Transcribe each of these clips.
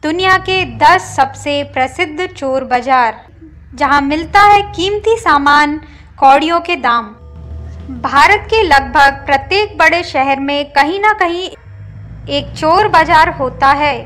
दुनिया के 10 सबसे प्रसिद्ध चोर बाजार, जहां मिलता है कीमती सामान कौड़ियों के दाम। भारत के लगभग प्रत्येक बड़े शहर में कहीं ना कहीं एक चोर बाजार होता है,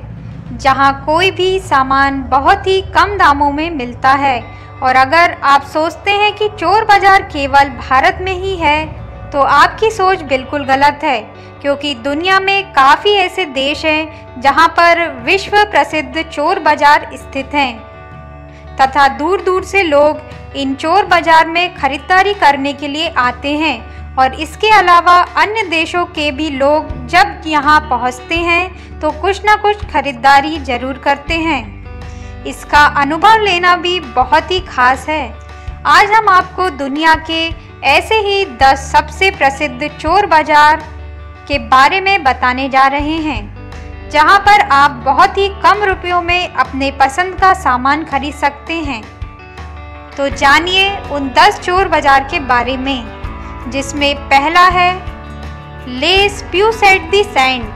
जहां कोई भी सामान बहुत ही कम दामों में मिलता है। और अगर आप सोचते हैं कि चोर बाजार केवल भारत में ही है, तो आपकी सोच बिल्कुल गलत है, क्योंकि दुनिया में काफ़ी ऐसे देश हैं जहां पर विश्व प्रसिद्ध चोर बाजार स्थित हैं तथा दूर दूर से लोग इन चोर बाजार में खरीदारी करने के लिए आते हैं। और इसके अलावा अन्य देशों के भी लोग जब यहां पहुंचते हैं तो कुछ ना कुछ खरीदारी जरूर करते हैं। इसका अनुभव लेना भी बहुत ही खास है। आज हम आपको दुनिया के ऐसे ही 10 सबसे प्रसिद्ध चोर बाजार के बारे में बताने जा रहे हैं, जहां पर आप बहुत ही कम रुपयों में अपने पसंद का सामान खरीद सकते हैं। तो जानिए उन 10 चोर बाजार के बारे में, जिसमें पहला है लेस प्यूसेट दी सेंट,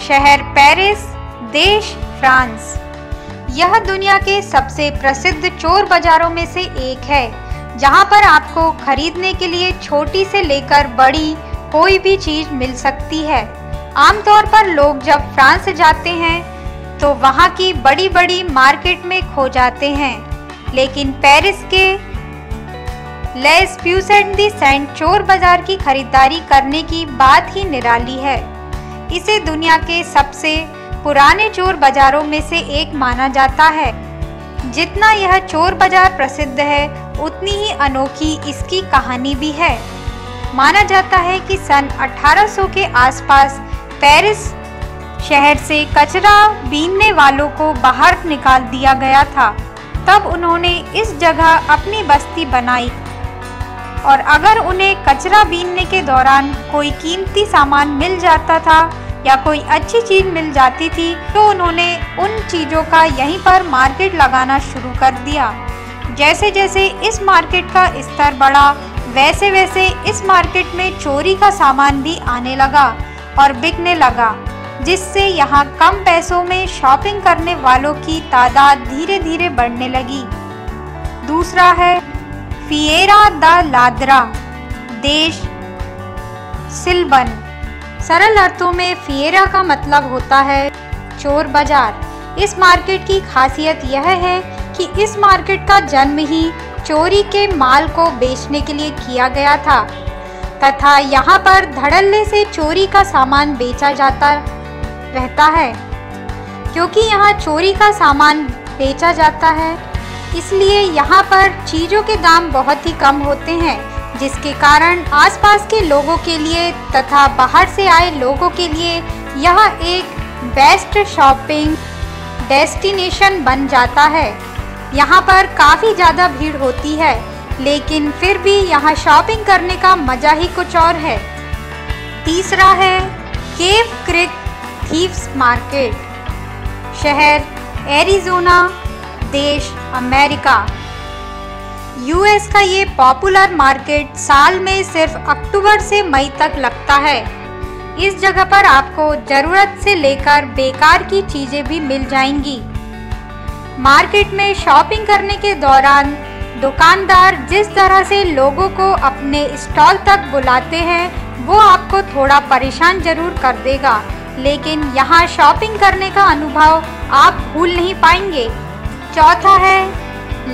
शहर पेरिस, देश फ्रांस। यह दुनिया के सबसे प्रसिद्ध चोर बाजारों में से एक है, जहां पर आपको खरीदने के लिए छोटी से लेकर बड़ी कोई भी चीज मिल सकती है। आमतौर पर लोग जब फ्रांस जाते हैं तो वहां की बड़ी बड़ी मार्केट में खो जाते हैं, लेकिन पेरिस के लेस प्यूसेट दी सेंट चोर बाजार की खरीदारी करने की बात ही निराली है। इसे दुनिया के सबसे पुराने चोर बाजारों में से एक माना जाता है। जितना यह चोर बाजार प्रसिद्ध है, उतनी ही अनोखी इसकी कहानी भी है। माना जाता है कि सन 1800 के आसपास पेरिस शहर से कचरा बीनने वालों को बाहर निकाल दिया गया था। तब उन्होंने इस जगह अपनी बस्ती बनाई, और अगर उन्हें कचरा बीनने के दौरान कोई कीमती सामान मिल जाता था या कोई अच्छी चीज मिल जाती थी, तो उन्होंने उन चीज़ों का यहीं पर मार्केट लगाना शुरू कर दिया। जैसे जैसे इस मार्केट का स्तर बढ़ा, वैसे वैसे इस मार्केट में चोरी का सामान भी आने लगा और बिकने लगा, जिससे यहाँ कम पैसों में शॉपिंग करने वालों की तादाद धीरे धीरे बढ़ने लगी। दूसरा है फिएरा दा लाद्रा, देश सिलबन। सरल अर्थों में फिएरा का मतलब होता है चोर बाजार। इस मार्केट की खासियत यह है कि इस मार्केट का जन्म ही चोरी के माल को बेचने के लिए किया गया था, तथा यहाँ पर धड़ल्ले से चोरी का सामान बेचा जाता रहता है। क्योंकि यहाँ चोरी का सामान बेचा जाता है, इसलिए यहाँ पर चीज़ों के दाम बहुत ही कम होते हैं, जिसके कारण आसपास के लोगों के लिए तथा बाहर से आए लोगों के लिए यह एक बेस्ट शॉपिंग डेस्टिनेशन बन जाता है। यहाँ पर काफ़ी ज़्यादा भीड़ होती है, लेकिन फिर भी यहाँ शॉपिंग करने का मज़ा ही कुछ और है। तीसरा है केव क्रिक थीव्स मार्केट, शहर एरिज़ोना, देश अमेरिका। यूएस का ये पॉपुलर मार्केट साल में सिर्फ अक्टूबर से मई तक लगता है। इस जगह पर आपको ज़रूरत से लेकर बेकार की चीज़ें भी मिल जाएंगी। मार्केट में शॉपिंग करने के दौरान दुकानदार जिस तरह से लोगों को अपने स्टॉल तक बुलाते हैं, वो आपको थोड़ा परेशान जरूर कर देगा, लेकिन यहाँ शॉपिंग करने का अनुभव आप भूल नहीं पाएंगे। चौथा है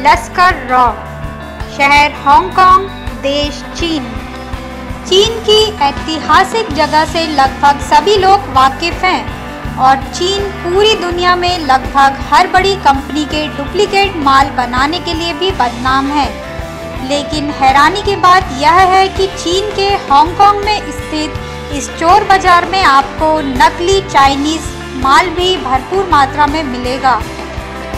लश्कर रॉ, शहर हांगकांग, देश चीन। चीन की ऐतिहासिक जगह से लगभग सभी लोग वाकिफ हैं, और चीन पूरी दुनिया में लगभग हर बड़ी कंपनी के डुप्लीकेट माल बनाने के लिए भी बदनाम है। लेकिन हैरानी की बात यह है कि चीन के हांगकांग में स्थित इस चोर बाजार में आपको नकली चाइनीज़ माल भी भरपूर मात्रा में मिलेगा,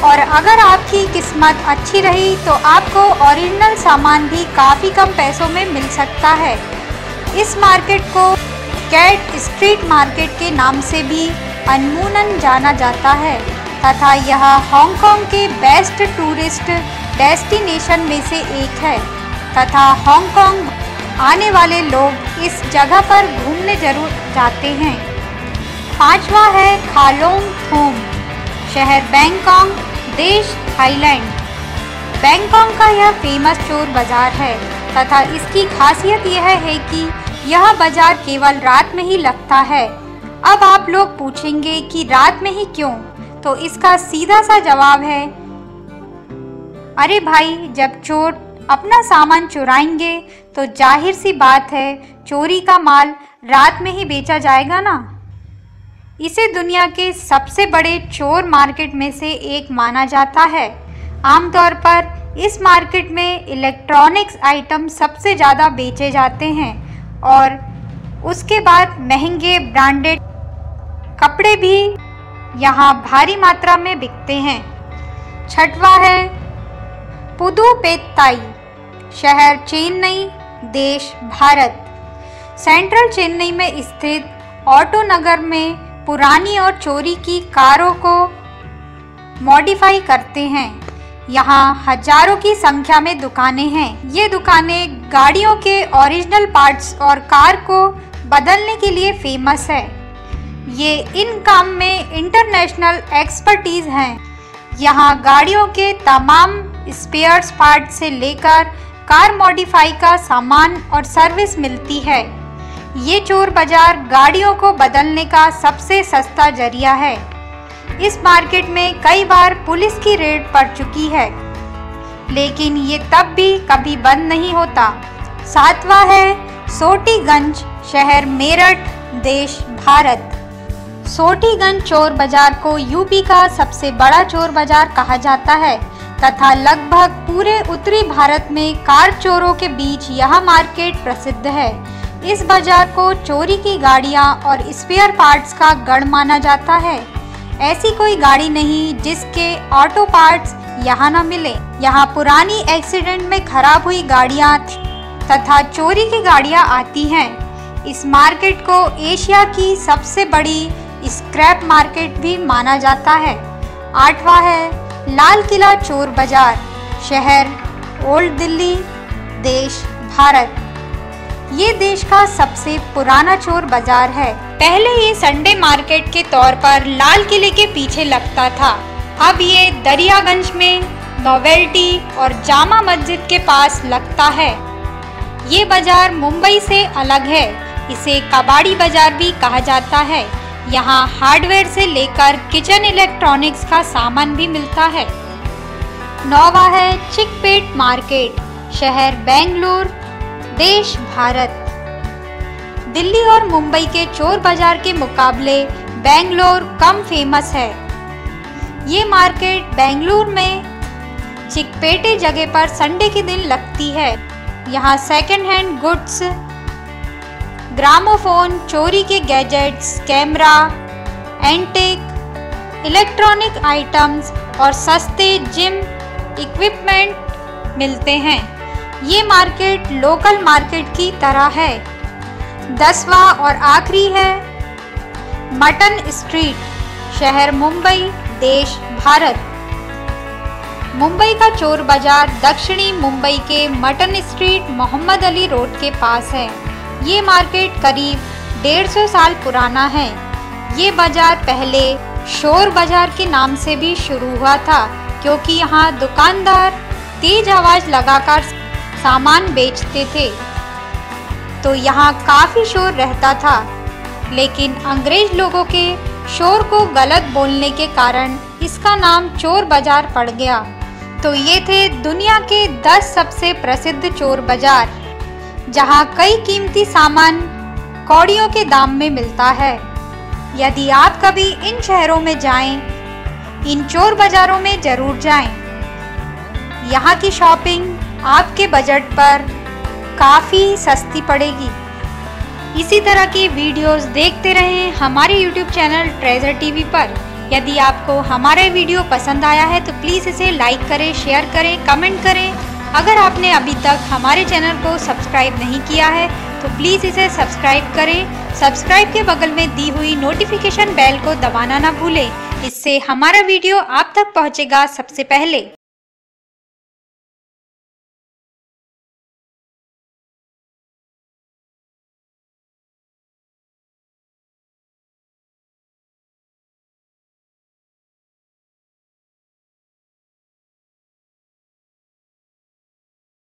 और अगर आपकी किस्मत अच्छी रही तो आपको ओरिजिनल सामान भी काफ़ी कम पैसों में मिल सकता है। इस मार्केट को कैट स्ट्रीट मार्केट के नाम से भी अनमूनन जाना जाता है, तथा यह हांगकांग के बेस्ट टूरिस्ट डेस्टिनेशन में से एक है, तथा हांगकांग आने वाले लोग इस जगह पर घूमने जरूर जाते हैं। पांचवा है खालोंग थोम, शहर बैंकॉक, देश थाईलैंड। बैंकॉक का यह फेमस चोर बाजार है तथा इसकी खासियत यह है कि यह बाजार केवल रात में ही लगता है। अब आप लोग पूछेंगे कि रात में ही क्यों? तो इसका सीधा सा जवाब है, अरे भाई, जब चोर अपना सामान चुराएंगे तो जाहिर सी बात है चोरी का माल रात में ही बेचा जाएगा ना। इसे दुनिया के सबसे बड़े चोर मार्केट में से एक माना जाता है। आमतौर पर इस मार्केट में इलेक्ट्रॉनिक्स आइटम सबसे ज़्यादा बेचे जाते हैं और उसके बाद महंगे ब्रांडेड कपड़े भी यहाँ भारी मात्रा में बिकते हैं। छठवा है पुदुपेत्ताई, शहर चेन्नई, देश भारत। सेंट्रल चेन्नई में स्थित ऑटो नगर में पुरानी और चोरी की कारों को मॉडिफाई करते हैं। यहाँ हजारों की संख्या में दुकानें हैं। ये दुकानें गाड़ियों के ओरिजिनल पार्ट्स और कार को बदलने के लिए फेमस है। ये इन काम में इंटरनेशनल एक्सपर्टीज हैं। यहाँ गाड़ियों के तमाम स्पेयर्स पार्ट से लेकर कार मॉडिफाई का सामान और सर्विस मिलती है। ये चोर बाजार गाड़ियों को बदलने का सबसे सस्ता जरिया है। इस मार्केट में कई बार पुलिस की रेड पड़ चुकी है, लेकिन ये तब भी कभी बंद नहीं होता। सातवां है सोटीगंज, शहर मेरठ, देश भारत। सोटीगंज चोर बाजार को यूपी का सबसे बड़ा चोर बाजार कहा जाता है तथा लगभग पूरे उत्तरी भारत में कार चोरों के बीच यह मार्केट प्रसिद्ध है। इस बाजार को चोरी की गाड़ियां और स्पेयर पार्ट्स का गढ़ माना जाता है। ऐसी कोई गाड़ी नहीं जिसके ऑटो पार्ट्स यहाँ न मिले। यहाँ पुरानी एक्सीडेंट में खराब हुई गाड़ियाँ तथा चोरी की गाड़ियाँ आती हैं। इस मार्केट को एशिया की सबसे बड़ी स्क्रैप मार्केट भी माना जाता है। आठवां है लाल किला चोर बाजार, शहर ओल्ड दिल्ली, देश भारत। ये देश का सबसे पुराना चोर बाजार है। पहले ये संडे मार्केट के तौर पर लाल किले के पीछे लगता था। अब ये दरियागंज में नोवेल्टी और जामा मस्जिद के पास लगता है। ये बाजार मुंबई से अलग है। इसे कबाड़ी बाजार भी कहा जाता है। यहाँ हार्डवेयर से लेकर किचन इलेक्ट्रॉनिक्स का सामान भी मिलता है। नौवां है चिकपेट मार्केट, शहर बेंगलुरु, देश भारत। दिल्ली और मुंबई के चोर बाजार के मुकाबले बेंगलुरु कम फेमस है। ये मार्केट बेंगलुरु में चिकपेटे जगह पर संडे के दिन लगती है। यहाँ सेकंड हैंड गुड्स, ग्रामोफोन, चोरी के gadgets, camera, antique, electronic items और सस्ते जिम इक्विपमेंट मिलते हैं। ये मार्केट लोकल मार्केट की तरह है। 10वां और आखिरी है मटन स्ट्रीट, शहर मुंबई, देश भारत। मुंबई का चोर बाजार दक्षिणी मुंबई के Mutton Street Mohammed Ali Road के पास है। ये मार्केट करीब 150 साल पुराना है। ये बाजार पहले शोर बाजार के नाम से भी शुरू हुआ था, क्योंकि यहाँ दुकानदार तेज आवाज लगाकर सामान बेचते थे, तो यहाँ काफी शोर रहता था। लेकिन अंग्रेज लोगों के शोर को गलत बोलने के कारण इसका नाम चोर बाजार पड़ गया। तो ये थे दुनिया के 10 सबसे प्रसिद्ध चोर बाजार, जहाँ कई कीमती सामान कौड़ियों के दाम में मिलता है। यदि आप कभी इन शहरों में जाएं, इन चोर बाजारों में जरूर जाएं। यहाँ की शॉपिंग आपके बजट पर काफ़ी सस्ती पड़ेगी। इसी तरह की वीडियोस देखते रहें हमारे YouTube चैनल ट्रेजर टीवी पर। यदि आपको हमारा वीडियो पसंद आया है तो प्लीज़ इसे लाइक करें, शेयर करें, कमेंट करें। अगर आपने अभी तक हमारे चैनल को सब्सक्राइब नहीं किया है तो प्लीज़ इसे सब्सक्राइब करें। सब्सक्राइब के बगल में दी हुई नोटिफिकेशन बेल को दबाना ना भूलें। इससे हमारा वीडियो आप तक पहुंचेगा सबसे पहले।